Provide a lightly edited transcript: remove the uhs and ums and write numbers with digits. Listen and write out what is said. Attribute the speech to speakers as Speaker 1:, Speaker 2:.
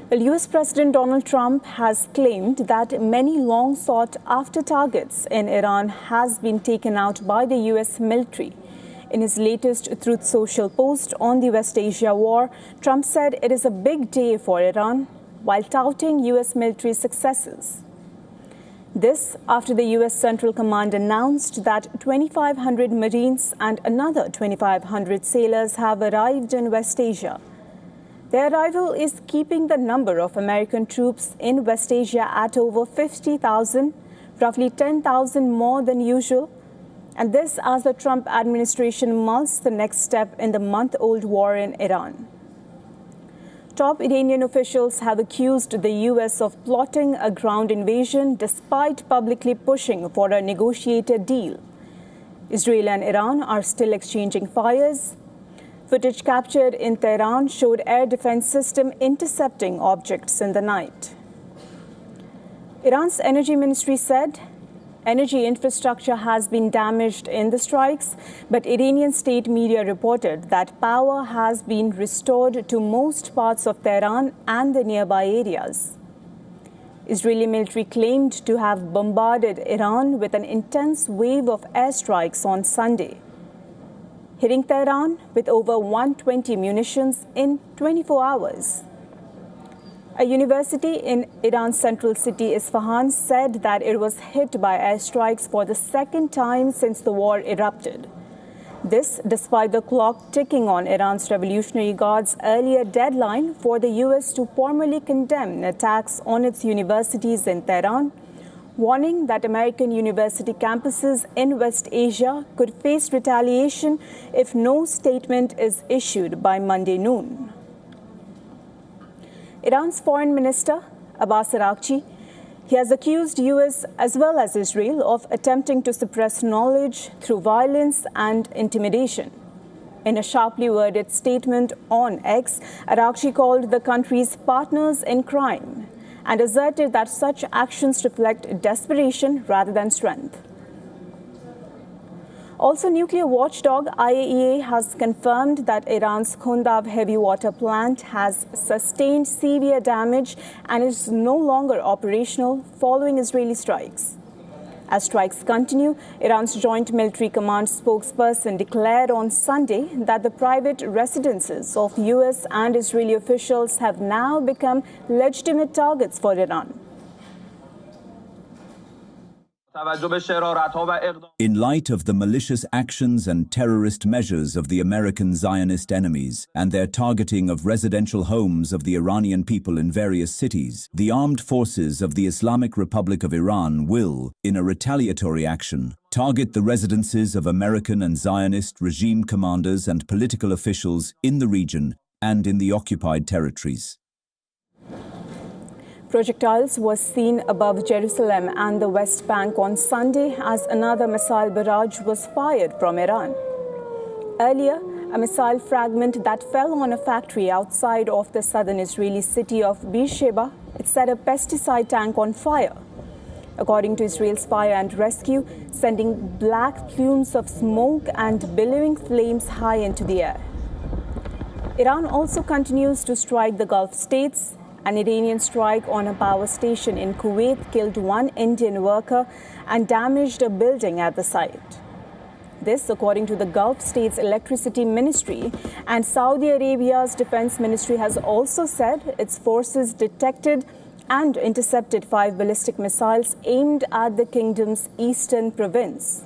Speaker 1: Well, US President Donald Trump has claimed that many long sought-after targets in Iran has been taken out by the US military. In his latest Truth Social post on the West Asia war, Trump said it is a big day for Iran, while touting US military successes. This after the US Central Command announced that 2,500 Marines and another 2,500 sailors have arrived in West Asia. Their arrival is keeping the number of American troops in West Asia at over 50,000, roughly 10,000 more than usual. And this as the Trump administration mulls the next step in the month-old war in Iran. Top Iranian officials have accused the US of plotting a ground invasion despite publicly pushing for a negotiated deal. Israel and Iran are still exchanging fires. Footage captured in Tehran showed air defense system intercepting objects in the night. Iran's energy ministry said energy infrastructure has been damaged in the strikes, but Iranian state media reported that power has been restored to most parts of Tehran and the nearby areas. Israeli military claimed to have bombarded Iran with an intense wave of airstrikes on Sunday, hitting Tehran with over 120 munitions in 24 hours. A university in Iran's central city Isfahan said that it was hit by airstrikes for the second time since the war erupted. This despite the clock ticking on Iran's Revolutionary Guard's earlier deadline for the US to formally condemn attacks on its universities in Tehran, warning that American university campuses in West Asia could face retaliation if no statement is issued by Monday noon. Iran's Foreign Minister, Abbas Araghchi, he has accused US as well as Israel of attempting to suppress knowledge through violence and intimidation. In a sharply worded statement on X, Araghchi called the countries partners in crime and asserted that such actions reflect desperation rather than strength. Also, nuclear watchdog IAEA has confirmed that Iran's Kunduz heavy water plant has sustained severe damage and is no longer operational following Israeli strikes. As strikes continue, Iran's Joint Military Command spokesperson declared on Sunday that the private residences of US and Israeli officials have now become legitimate targets for Iran.
Speaker 2: In light of the malicious actions and terrorist measures of the American Zionist enemies and their targeting of residential homes of the Iranian people in various cities, the armed forces of the Islamic Republic of Iran will, in a retaliatory action, target the residences of American and Zionist regime commanders and political officials in the region and in the occupied territories.
Speaker 1: Projectiles were seen above Jerusalem and the West Bank on Sunday as another missile barrage was fired from Iran. Earlier, a missile fragment that fell on a factory outside of the southern Israeli city of Beersheba, it set a pesticide tank on fire, according to Israel's fire and rescue, sending black plumes of smoke and billowing flames high into the air. Iran also continues to strike the Gulf states. An Iranian strike on a power station in Kuwait killed one Indian worker and damaged a building at the site. This, according to the Gulf states' electricity ministry, and Saudi Arabia's defense ministry has also said its forces detected and intercepted 5 ballistic missiles aimed at the kingdom's eastern province.